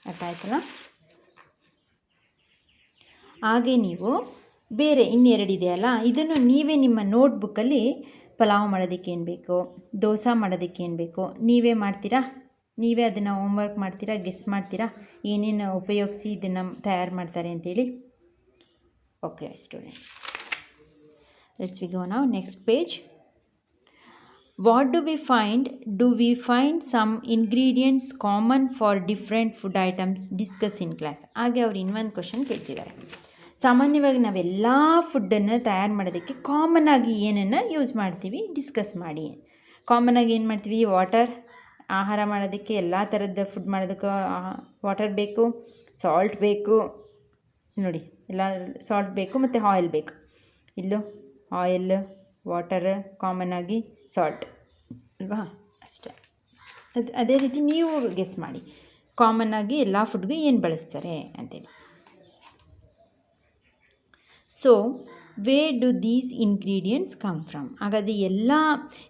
ಅರ್ಥ ಆಯ್ತಲ್ಲ? ಹಾಗೆ ನೀವು ಬೇರೆ ಇನ್ನೆರಡಿದೆಯಲ್ಲ, ಇದನ್ನು ನೀವೇ ನಿಮ್ಮ ನೋಟ್ಬುಕ್ಕಲ್ಲಿ ಪಲಾವ್ ಮಾಡೋದಕ್ಕೆ ಏನು ಬೇಕು, ದೋಸೆ ಮಾಡೋದಕ್ಕೆ ಏನು ಬೇಕು ನೀವೇ ಮಾಡ್ತೀರಾ, ನೀವೇ ಅದನ್ನು ಹೋಮ್ವರ್ಕ್ ಮಾಡ್ತೀರಾ, ಗೆಸ್ ಮಾಡ್ತೀರಾ ಏನೇನು ಉಪಯೋಗಿಸಿ ಇದನ್ನು ತಯಾರು ಮಾಡ್ತಾರೆ ಅಂತೇಳಿ. Okay students, let's we go now next page. What do we find? Do we find some ingredients common for different food items? Discuss in class. ಹಾಗೆ ಅವ್ರು ಇನ್ನೊಂದು ಕ್ವಶನ್ ಕೇಳ್ತಿದ್ದಾರೆ. ಸಾಮಾನ್ಯವಾಗಿ ನಾವೆಲ್ಲ ಫುಡ್ಡನ್ನು ತಯಾರು ಮಾಡೋದಕ್ಕೆ ಕಾಮನ್ ಆಗಿ ಏನನ್ನು ಯೂಸ್ ಮಾಡ್ತೀವಿ ಡಿಸ್ಕಸ್ ಮಾಡಿ. ಕಾಮನ್ ಆಗಿ ಏನು ಮಾಡ್ತೀವಿ? ವಾಟರ್, ಆಹಾರ ಮಾಡೋದಕ್ಕೆ ಎಲ್ಲ ಥರದ ಫುಡ್ ಮಾಡೋದಕ್ಕೆ ವಾಟರ್ ಬೇಕು, ಸಾಲ್ಟ್ ಬೇಕು, ನೋಡಿ ಎಲ್ಲ ಸಾಲ್ಟ್ ಬೇಕು ಮತ್ತು ಆಯಿಲ್ ಬೇಕು. ಇಲ್ಲೂ ಆಯಿಲ್, ವಾಟರ್, ಕಾಮನ್ ಆಗಿ ಸಾಲ್ಟ್ ಅಲ್ವಾ, ಅಷ್ಟೇ. ಅದೇ ರೀತಿ ನೀವು ಗೆಸ್ ಮಾಡಿ ಕಾಮನ್ ಆಗಿ ಎಲ್ಲ ಫುಡ್ಗೂ ಏನು ಬಳಸ್ತಾರೆ ಅಂತೇಳಿ. So where do these ingredients come from? ಹಾಗಾದರೆ ಎಲ್ಲ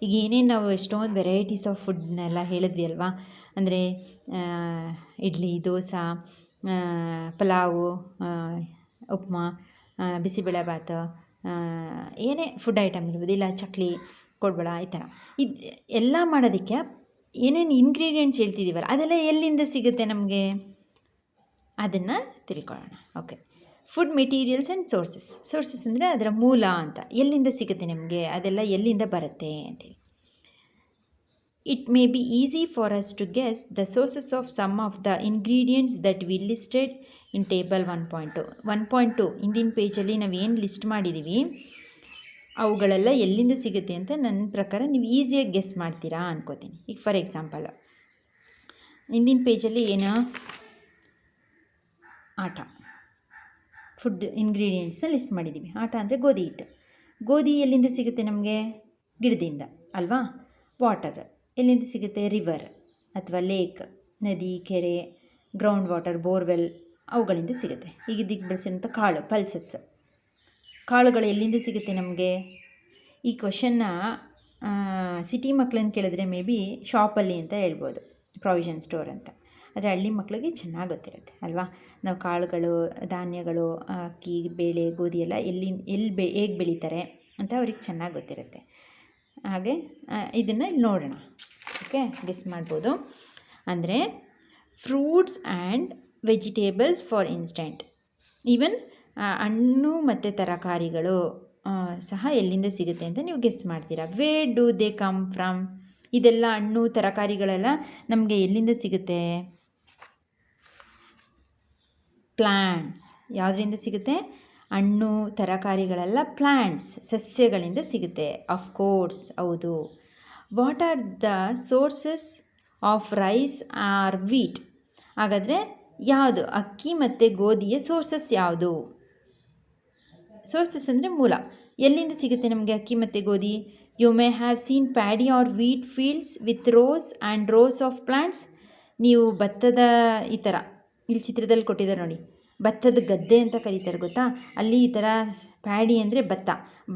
ಈಗ ಏನೇನು ನಾವು ಎಷ್ಟೊಂದು ವೆರೈಟೀಸ್ ಆಫ್ ಫುಡ್ನೆಲ್ಲ ಹೇಳಿದ್ವಿ ಅಲ್ವಾ, ಅಂದರೆ ಇಡ್ಲಿ, ದೋಸೆ, ಪಲಾವು, ಉಪ್ಮಾ, ಬಿಸಿಬೇಳೆಭಾತು, ಏನೇ ಫುಡ್ ಐಟಮ್ ಇರ್ಬೋದು, ಇಲ್ಲ ಚಕ್ಲಿ, ಕೋಡ್ಬಳ, ಈ ಥರ ಇದು ಎಲ್ಲ ಮಾಡೋದಕ್ಕೆ ಏನೇನು ಇಂಗ್ರೀಡಿಯೆಂಟ್ಸ್ ಹೇಳ್ತಿದ್ದೀವಲ್ಲ ಅದೆಲ್ಲ ಎಲ್ಲಿಂದ ಸಿಗುತ್ತೆ ನಮಗೆ, ಅದನ್ನು ತಿಳ್ಕೊಳ್ಳೋಣ. Okay, food materials and sources ಅಂದರೆ ಅದರ ಮೂಲ ಅಂತ, ಎಲ್ಲಿಂದ ಸಿಗುತ್ತೆ ನಮಗೆ, ಅದೆಲ್ಲ ಎಲ್ಲಿಂದ ಬರುತ್ತೆ ಅಂತೇಳಿ. It may be easy for us to guess the sources of some of the ingredients that we listed in table 1.2 ಹಿಂದಿನ ಪೇಜಲ್ಲಿ ನಾವು ಏನು ಲಿಸ್ಟ್ ಮಾಡಿದ್ದೀವಿ ಅವುಗಳೆಲ್ಲ ಎಲ್ಲಿಂದ ಸಿಗುತ್ತೆ ಅಂತ ನನ್ನ ಪ್ರಕಾರ ನೀವು ಈಸಿಯಾಗಿ ಗೆಸ್ ಮಾಡ್ತೀರಾ ಅನ್ಕೋತೀನಿ. ಈಗ ಫಾರ್ ಎಕ್ಸಾಂಪಲ್ ಹಿಂದಿನ ಪೇಜಲ್ಲಿ ಏನು ಆಟ ಫುಡ್ ಇಂಗ್ರೀಡಿಯೆಂಟ್ಸ್ನ ಲಿಸ್ಟ್ ಮಾಡಿದ್ದೀವಿ. ಆಟ ಅಂದರೆ ಗೋಧಿ ಹಿಟ್ಟು. ಗೋಧಿ ಎಲ್ಲಿಂದ ಸಿಗುತ್ತೆ ನಮಗೆ? ಗಿಡದಿಂದ ಅಲ್ವಾ. ವಾಟರ್ ಎಲ್ಲಿಂದ ಸಿಗುತ್ತೆ? ರಿವರ್ ಅಥವಾ ಲೇಕ್, ನದಿ, ಕೆರೆ, ಗ್ರೌಂಡ್ ವಾಟರ್, ಬೋರ್ವೆಲ್, ಅವುಗಳಿಂದ ಸಿಗುತ್ತೆ. ಈಗ ಇದಕ್ಕೆ ಬಳಸಿರೋಂಥ ಕಾಳು, ಪಲ್ಸಸ್, ಕಾಳುಗಳು ಎಲ್ಲಿಂದ ಸಿಗುತ್ತೆ ನಮಗೆ? ಈ ಕ್ವಶನ್ನ ಸಿಟಿ ಮಕ್ಕಳನ್ನ ಕೇಳಿದ್ರೆ ಮೇ ಬಿ ಶಾಪಲ್ಲಿ ಅಂತ ಹೇಳ್ಬೋದು, ಪ್ರಾವಿಷನ್ ಸ್ಟೋರ್ ಅಂತ. ಆದರೆ ಹಳ್ಳಿ ಮಕ್ಕಳಿಗೆ ಚೆನ್ನಾಗಿ ಗೊತ್ತಿರುತ್ತೆ ಅಲ್ವಾ. ನಾವು ಕಾಳುಗಳು, ಧಾನ್ಯಗಳು, ಅಕ್ಕಿ, ಬೇಳೆ, ಗೋಧಿ ಎಲ್ಲ ಹೇಗೆ ಬೆಳೀತಾರೆ ಅಂತ ಅವ್ರಿಗೆ ಚೆನ್ನಾಗಿ ಗೊತ್ತಿರುತ್ತೆ. ಹಾಗೆ ಇದನ್ನು ಇಲ್ಲಿ ನೋಡೋಣ. ಓಕೆ, ಗೆಸ್ ಮಾಡ್ಬೋದು. ಅಂದರೆ fruits and vegetables for instant, even ಹಣ್ಣು ಮತ್ತು ತರಕಾರಿಗಳು ಸಹ ಎಲ್ಲಿಂದ ಸಿಗುತ್ತೆ ಅಂತ ನೀವು ಗೆಸ್ ಮಾಡ್ತೀರಾ. Where do they come from? ಇದೆಲ್ಲ ಹಣ್ಣು ತರಕಾರಿಗಳೆಲ್ಲ ನಮಗೆ ಎಲ್ಲಿಂದ ಸಿಗುತ್ತೆ? ಪ್ಲ್ಯಾಂಟ್ಸ್. ಯಾವುದರಿಂದ ಸಿಗುತ್ತೆ? ಹಣ್ಣು ತರಕಾರಿಗಳೆಲ್ಲ ಪ್ಲ್ಯಾಂಟ್ಸ್, ಸಸ್ಯಗಳಿಂದ ಸಿಗುತ್ತೆ. ಆಫ್ಕೋರ್ಸ್, ಹೌದು. What are the sources of rice or wheat? ಹಾಗಾದರೆ ಯಾವುದು ಅಕ್ಕಿ ಮತ್ತು ಗೋಧಿಯ ಸೋರ್ಸಸ್ ಯಾವುದು? ಸೋರ್ಸಸ್ ಅಂದರೆ ಮೂಲ. ಎಲ್ಲಿಂದ ಸಿಗುತ್ತೆ ನಮಗೆ ಅಕ್ಕಿ ಮತ್ತು ಗೋಧಿ? You may have seen paddy or wheat fields with rows and rows of plants. ನೀವು ಭತ್ತದ ಈ ಥರ ಇಲ್ಲಿ ಚಿತ್ರದಲ್ಲಿ ಕೊಟ್ಟಿದ್ದಾರೆ ನೋಡಿ, ಭತ್ತದ ಗದ್ದೆ ಅಂತ ಕರೀತಾರೆ ಗೊತ್ತಾ, ಅಲ್ಲಿ ಈ ಥರ ಪ್ಯಾಡಿ ಅಂದರೆ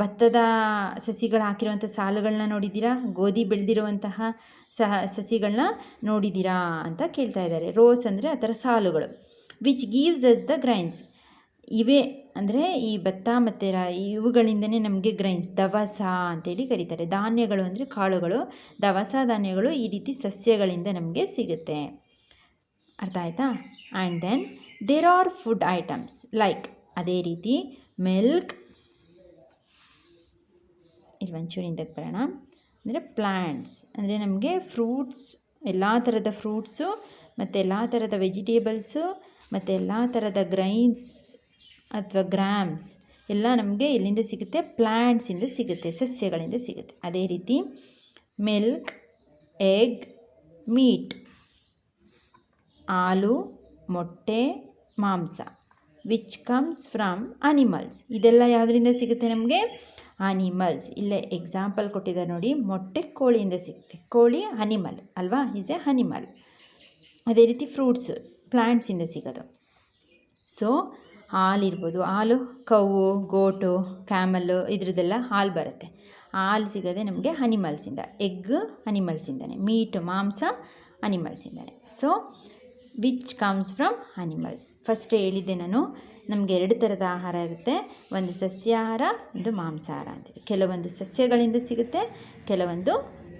ಭತ್ತದ ಸಸಿಗಳು ಹಾಕಿರುವಂಥ ಸಾಲುಗಳನ್ನ ನೋಡಿದ್ದೀರಾ? ಗೋಧಿ ಬೆಳೆದಿರುವಂತಹ ಸಸಿಗಳನ್ನ ನೋಡಿದ್ದೀರಾ ಅಂತ ಕೇಳ್ತಾ ಇದ್ದಾರೆ. ರೋಸ್ ಅಂದರೆ ಆ ಥರ ಸಾಲುಗಳು. Which gives us the grains. ಇವೇ ಅಂದರೆ ಈ ಭತ್ತ ಮತ್ತು ಇವುಗಳಿಂದನೇ ನಮಗೆ ಗ್ರೈನ್ಸ್, ದವಸ ಅಂತೇಳಿ ಕರೀತಾರೆ. ಧಾನ್ಯಗಳು ಅಂದರೆ ಕಾಳುಗಳು, ದವಸ ಧಾನ್ಯಗಳು ಈ ರೀತಿ ಸಸ್ಯಗಳಿಂದ ನಮಗೆ ಸಿಗುತ್ತೆ. ಅರ್ಥ ಆಯ್ತಾ? And then there are food items like, ಅದೇ ರೀತಿ ಮಿಲ್ಕ್, ಇಲ್ಲಿ ಒಂಚೂರಿಂದಕ್ಕೆ ಬರೋಣ, ಅಂದರೆ ಪ್ಲ್ಯಾಂಟ್ಸ್ ಅಂದರೆ ನಮಗೆ ಫ್ರೂಟ್ಸ್, ಎಲ್ಲ ಥರದ ಫ್ರೂಟ್ಸು ಮತ್ತು ಎಲ್ಲ ಥರದ ವೆಜಿಟೇಬಲ್ಸು ಮತ್ತು ಎಲ್ಲ ಥರದ ಗ್ರೈನ್ಸ್ ಅಥವಾ ಗ್ರಾಮ್ಸ್ ಎಲ್ಲ ನಮಗೆ ಎಲ್ಲಿಂದ ಸಿಗುತ್ತೆ? ಪ್ಲ್ಯಾಂಟ್ಸಿಂದ ಸಿಗುತ್ತೆ, ಸಸ್ಯಗಳಿಂದ ಸಿಗುತ್ತೆ. ಅದೇ ರೀತಿ ಮಿಲ್ಕ್, ಎಗ್, ಮೀಟ್, ಹಾಲು, ಮೊಟ್ಟೆ, ಮಾಂಸ, ವಿಚ್ ಕಮ್ಸ್ ಫ್ರಮ್ ಅನಿಮಲ್ಸ್. ಇದೆಲ್ಲ ಯಾವುದರಿಂದ ಸಿಗುತ್ತೆ ನಮಗೆ? ಅನಿಮಲ್ಸ್. ಇಲ್ಲೇ ಎಕ್ಸಾಂಪಲ್ ಕೊಟ್ಟಿದ್ದಾರೆ ನೋಡಿ, ಮೊಟ್ಟೆ ಕೋಳಿಯಿಂದ ಸಿಗುತ್ತೆ. ಕೋಳಿ ಅನಿಮಲ್ ಅಲ್ವಾ, ಈಸ್ ಎ ಅನಿಮಲ್. ಅದೇ ರೀತಿ ಫ್ರೂಟ್ಸು ಪ್ಲ್ಯಾಂಟ್ಸಿಂದ ಸಿಗೋದು. ಸೊ ಹಾಲಿರ್ಬೋದು, ಹಾಲು ಕೌವು, ಗೋಟು, ಕ್ಯಾಮಲ್ಲು, ಇದ್ರದ್ದೆಲ್ಲ ಹಾಲು ಬರುತ್ತೆ. ಹಾಲು ಸಿಗೋದೆ ನಮಗೆ ಅನಿಮಲ್ಸಿಂದ. ಎಗ್ ಅನಿಮಲ್ಸಿಂದನೇ, ಮೀಟ್ ಮಾಂಸ ಅನಿಮಲ್ಸಿಂದನೇ. So which comes from animals. First ಹೇಳಿದ್ದೆ ನಾನು, ನಮಗೆ 2 ಥರದ ಆಹಾರ ಇರುತ್ತೆ, ಒಂದು ಸಸ್ಯಾಹಾರ, ಒಂದು ಮಾಂಸಾಹಾರ ಅಂತೇಳಿ. ಕೆಲವೊಂದು ಸಸ್ಯಗಳಿಂದ ಸಿಗುತ್ತೆ, ಕೆಲವೊಂದು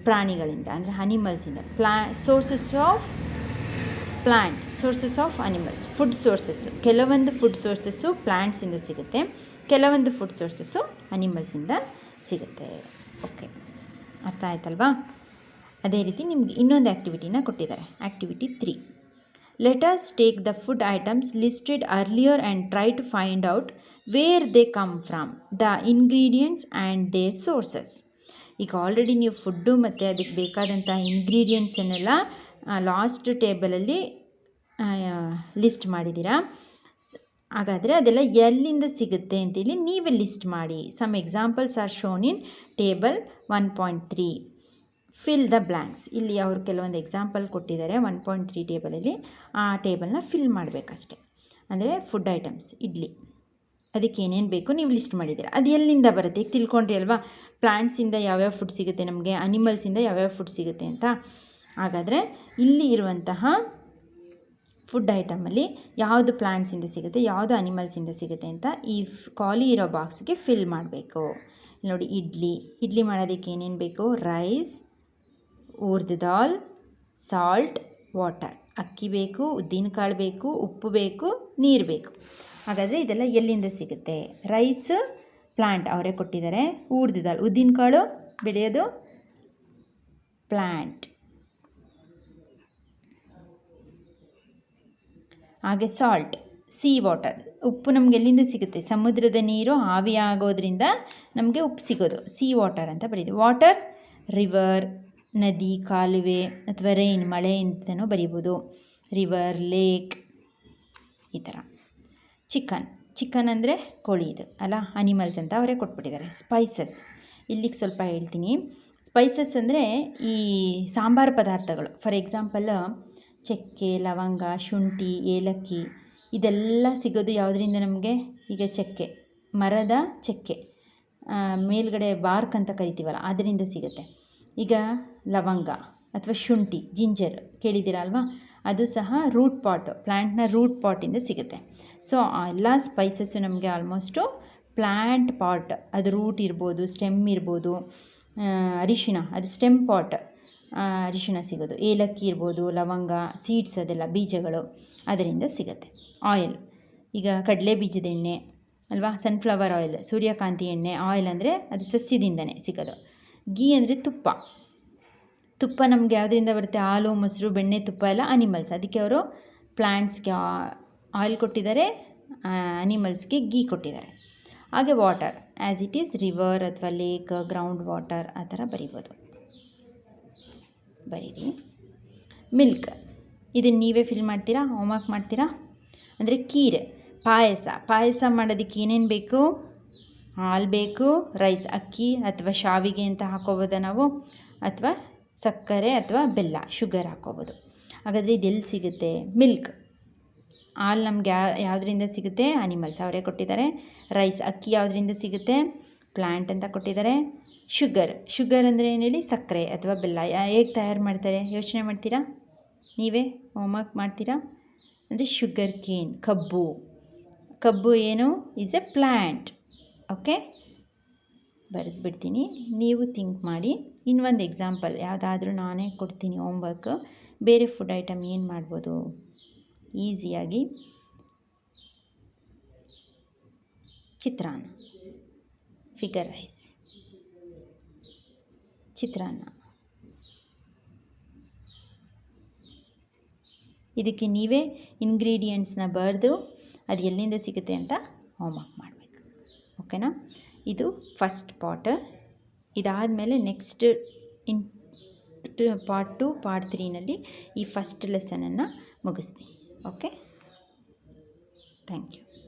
ಪ್ರಾಣಿಗಳಿಂದ ಅಂದರೆ ಅನಿಮಲ್ಸಿಂದ. Sources of plant, sources of animals. Food sources, ಕೆಲವೊಂದು ಫುಡ್ ಸೋರ್ಸಸ್ಸು ಪ್ಲ್ಯಾಂಟ್ಸಿಂದ ಸಿಗುತ್ತೆ, ಕೆಲವೊಂದು ಫುಡ್ ಸೋರ್ಸಸ್ಸು ಅನಿಮಲ್ಸಿಂದ ಸಿಗುತ್ತೆ. ಓಕೆ, ಅರ್ಥ ಆಯ್ತಲ್ವಾ? ಅದೇ ರೀತಿ ನಿಮಗೆ ಇನ್ನೊಂದು ಆ್ಯಕ್ಟಿವಿಟಿನ ಕೊಟ್ಟಿದ್ದಾರೆ. Activity 3. Let us take the food items listed earlier and try to find out where they come from, the ingredients and their sources. ಈಗ ಆಲ್ರೆಡಿ ನೀವು ಫುಡ್ಡು ಮತ್ತು ಅದಕ್ಕೆ ಬೇಕಾದಂಥ ಇಂಗ್ರೀಡಿಯೆಂಟ್ಸನ್ನೆಲ್ಲ ಲಾಸ್ಟ್ ಟೇಬಲಲ್ಲಿ ಲಿಸ್ಟ್ ಮಾಡಿದ್ದೀರಾ. ಹಾಗಾದರೆ ಅದೆಲ್ಲ ಎಲ್ಲಿಂದ ಸಿಗುತ್ತೆ ಅಂತೇಳಿ ನೀವೇ ಲಿಸ್ಟ್ ಮಾಡಿ. Some examples are shown in table 1.3. Fill the blanks. ಇಲ್ಲಿ ಅವರು ಕೆಲವೊಂದು ಎಕ್ಸಾಂಪಲ್ ಕೊಟ್ಟಿದ್ದಾರೆ 1.3 ಟೇಬಲಲ್ಲಿ. ಆ ಟೇಬಲ್ನ ಫಿಲ್ ಮಾಡಬೇಕಷ್ಟೆ. ಅಂದರೆ ಫುಡ್ ಐಟಮ್ಸ್, ಇಡ್ಲಿ, ಅದಕ್ಕೆ ಏನೇನು ಬೇಕು ನೀವು ಲಿಸ್ಟ್ ಮಾಡಿದ್ದೀರಾ. ಅದು ಎಲ್ಲಿಂದ ಬರುತ್ತೆ ಈಗ ತಿಳ್ಕೊಂಡ್ರಿ ಅಲ್ವಾ? ಪ್ಲ್ಯಾಂಟ್ಸಿಂದ ಯಾವ್ಯಾವ ಫುಡ್ ಸಿಗುತ್ತೆ ನಮಗೆ, ಅನಿಮಲ್ಸಿಂದ ಯಾವ್ಯಾವ ಫುಡ್ ಸಿಗುತ್ತೆ ಅಂತ. ಹಾಗಾದರೆ ಇಲ್ಲಿ ಇರುವಂತಹ ಫುಡ್ ಐಟಮಲ್ಲಿ ಯಾವುದು ಪ್ಲ್ಯಾಂಟ್ಸಿಂದ ಸಿಗುತ್ತೆ, ಯಾವುದು ಅನಿಮಲ್ಸಿಂದ ಸಿಗುತ್ತೆ ಅಂತ ಈ ಖಾಲಿ ಇರೋ ಬಾಕ್ಸ್ಗೆ ಫಿಲ್ ಮಾಡಬೇಕು. ನೋಡಿ, ಇಡ್ಲಿ ಮಾಡೋದಕ್ಕೆ ಏನೇನು ಬೇಕು? ರೈಸ್, ಊರ್ದ್ ದಾಲ್, ಸಾಲ್ಟ್, ವಾಟರ್. ಅಕ್ಕಿ ಬೇಕು, ಉದ್ದಿನಕಾಳು ಬೇಕು, ಉಪ್ಪು ಬೇಕು, ನೀರು ಬೇಕು. ಹಾಗಾದರೆ ಇದೆಲ್ಲ ಎಲ್ಲಿಂದ ಸಿಗುತ್ತೆ? ರೈಸ್ ಪ್ಲ್ಯಾಂಟ್ ಅವರೇ ಕೊಟ್ಟಿದ್ದಾರೆ. ಊರ್ದ್ ದಾಲ್, ಉದ್ದಿನಕಾಳು ಬೆಳೆಯೋದು ಪ್ಲ್ಯಾಂಟ್. ಹಾಗೆ ಸಾಲ್ಟ್, ಸೀ ವಾಟರ್, ಉಪ್ಪು ನಮ್ಗೆ ಎಲ್ಲಿಂದ ಸಿಗುತ್ತೆ? ಸಮುದ್ರದ ನೀರು ಆವಿಯಾಗೋದ್ರಿಂದ ನಮಗೆ ಉಪ್ಪು ಸಿಗೋದು, ಸೀ ವಾಟರ್ ಅಂತ ಬರೀತೀವಿ. ವಾಟರ್, ರಿವರ್, ನದಿ, ಕಾಲುವೆ ಅಥವಾ ರೈನ್, ಮಳೆ ಅಂತಲೂ ಬರೀಬೋದು. ರಿವರ್, ಲೇಕ್, ಈ ಥರ. ಚಿಕನ್ ಅಂದರೆ ಕೋಳಿ, ಇದು ಅಲ್ಲ, ಅನಿಮಲ್ಸ್ ಅಂತ ಅವರೇ ಕೊಟ್ಬಿಟ್ಟಿದ್ದಾರೆ. ಸ್ಪೈಸಸ್, ಇಲ್ಲಿಗೆ ಸ್ವಲ್ಪ ಹೇಳ್ತೀನಿ. ಸ್ಪೈಸಸ್ ಅಂದರೆ ಈ ಸಾಂಬಾರು ಪದಾರ್ಥಗಳು. ಫಾರ್ ಎಕ್ಸಾಂಪಲ್ ಚಕ್ಕೆ, ಲವಂಗ, ಶುಂಠಿ, ಏಲಕ್ಕಿ, ಇದೆಲ್ಲ ಸಿಗೋದು ಯಾವುದರಿಂದ ನಮಗೆ? ಈಗ ಚಕ್ಕೆ, ಮರದ ಚಕ್ಕೆ, ಮೇಲ್ಗಡೆ ಬಾರ್ಕ್ ಅಂತ ಕರಿತೀವಲ್ಲ, ಅದರಿಂದ ಸಿಗುತ್ತೆ. ಈಗ ಲವಂಗ ಅಥವಾ ಶುಂಠಿ, ಜಿಂಜರ್ ಕೇಳಿದ್ದೀರ ಅಲ್ವಾ? ಅದು ಸಹ ರೂಟ್ ಪಾಟ್, ಪ್ಲ್ಯಾಂಟ್ನ ರೂಟ್ ಪಾಟಿಂದ ಸಿಗುತ್ತೆ. ಸೊ ಆ ಎಲ್ಲ ಸ್ಪೈಸಸ್ಸು ನಮಗೆ ಆಲ್ಮೋಸ್ಟು ಪ್ಲ್ಯಾಂಟ್ ಪಾಟ್, ಅದು ರೂಟ್ ಇರ್ಬೋದು, ಸ್ಟೆಮ್ ಇರ್ಬೋದು. ಅರಿಶಿಣ, ಅದು ಸ್ಟೆಮ್ ಪಾಟ್, ಅರಿಶಿಣ ಸಿಗೋದು. ಏಲಕ್ಕಿ ಇರ್ಬೋದು, ಲವಂಗ, ಸೀಡ್ಸ್, ಅದೆಲ್ಲ ಬೀಜಗಳು, ಅದರಿಂದ ಸಿಗುತ್ತೆ. ಆಯಿಲ್, ಈಗ ಕಡಲೆ ಬೀಜದ ಎಣ್ಣೆ ಅಲ್ವಾ, ಸನ್ಫ್ಲವರ್ ಆಯಿಲ್, ಸೂರ್ಯಕಾಂತಿ ಎಣ್ಣೆ. ಆಯಿಲ್ ಅಂದರೆ ಅದು ಸಸ್ಯದಿಂದನೇ ಸಿಗೋದು. ಗೀ ಅಂದರೆ ತುಪ್ಪ ನಮಗೆ ಯಾವುದರಿಂದ ಬರುತ್ತೆ? ಹಾಲು, ಮೊಸರು, ಬೆಣ್ಣೆ, ತುಪ್ಪ ಎಲ್ಲ ಅನಿಮಲ್ಸ್. ಅದಕ್ಕೆ ಅವರು ಪ್ಲ್ಯಾಂಟ್ಸ್ಗೆ ಆಯಿಲ್ ಕೊಟ್ಟಿದ್ದಾರೆ, ಅನಿಮಲ್ಸ್ಗೆ ಗೀ ಕೊಟ್ಟಿದ್ದಾರೆ. ಹಾಗೆ water, as it is river ಅಥವಾ ಲೇಕ್, ಗ್ರೌಂಡ್ ವಾಟರ್, ಆ ಥರ ಬರಿಬೋದು. ಬರೀರಿ. ಮಿಲ್ಕ್, ಇದನ್ನು ನೀವೇ ಫಿಲ್ ಮಾಡ್ತೀರಾ, ಹೋಮ್ವರ್ಕ್ ಮಾಡ್ತೀರಾ. ಅಂದರೆ ಕೀರ್, ಪಾಯಸ ಮಾಡೋದಕ್ಕೆ ಏನೇನು ಬೇಕು? ಹಾಲು ಬೇಕು, ರೈಸ್, ಅಕ್ಕಿ ಅಥವಾ ಶಾವಿಗೆ ಅಂತ ಹಾಕೋಬೋದ ನಾವು, ಅಥವಾ ಸಕ್ಕರೆ ಅಥವಾ ಬೆಲ್ಲ, ಶುಗರ್ ಹಾಕೋಬೋದು. ಹಾಗಾದರೆ ಇದೆಲ್ಲಿ ಸಿಗುತ್ತೆ? ಮಿಲ್ಕ್, ಹಾಲು ನಮ್ಗೆ ಯಾವುದರಿಂದ ಸಿಗುತ್ತೆ? ಅನಿಮಲ್ಸ್, ಅವರೇ ಕೊಟ್ಟಿದ್ದಾರೆ. ರೈಸ್, ಅಕ್ಕಿ ಯಾವುದರಿಂದ ಸಿಗುತ್ತೆ? ಪ್ಲ್ಯಾಂಟ್ ಅಂತ ಕೊಟ್ಟಿದ್ದಾರೆ. ಶುಗರ್ ಅಂದರೆ ಏನು ಹೇಳಿ? ಸಕ್ಕರೆ ಅಥವಾ ಬೆಲ್ಲ. ಹೇಗೆ ತಯಾರು ಮಾಡ್ತಾರೆ ಯೋಚನೆ ಮಾಡ್ತೀರಾ? ನೀವೇ ಹೋಮ್ವರ್ಕ್ ಮಾಡ್ತೀರಾ? ಅಂದರೆ ಶುಗರ್ ಕೇನ್, ಕಬ್ಬು ಏನು? Is A plant. ಓಕೆ, ಬರೆದು ಬಿಡ್ತೀನಿ, ನೀವು ಥಿಂಕ್ ಮಾಡಿ. ಇನ್ನೊಂದು ಎಕ್ಸಾಂಪಲ್ ಯಾವುದಾದ್ರೂ ನಾನೇ ಕೊಡ್ತೀನಿ ಹೋಮ್ವರ್ಕ್. ಬೇರೆ ಫುಡ್ ಐಟಮ್ ಏನು ಮಾಡ್ಬೋದು ಈಸಿಯಾಗಿ? ಚಿತ್ರಾನ್ನ, ಫಿಗರ್ ರೈಸ್, ಚಿತ್ರಾನ್ನ. ಇದಕ್ಕೆ ನೀವೇ ಇಂಗ್ರೀಡಿಯೆಂಟ್ಸ್ನ ಬರೆದು ಅದು ಎಲ್ಲಿಂದ ಸಿಗುತ್ತೆ ಅಂತ ಹೋಮ್ವರ್ಕ್ ಮಾಡಬೇಕು. ಓಕೆನಾ? ಇದು ಫಸ್ಟ್ ಪಾರ್ಟ್. ಇದಾದಮೇಲೆ ನೆಕ್ಸ್ಟ್ ಪಾರ್ಟ್ 2, ಪಾರ್ಟ್ 3ನಲ್ಲಿ ಈ ಫಸ್ಟ್ ಲೆಸನನ್ನು ಮುಗಿಸ್ತೀನಿ. Okay, thank you.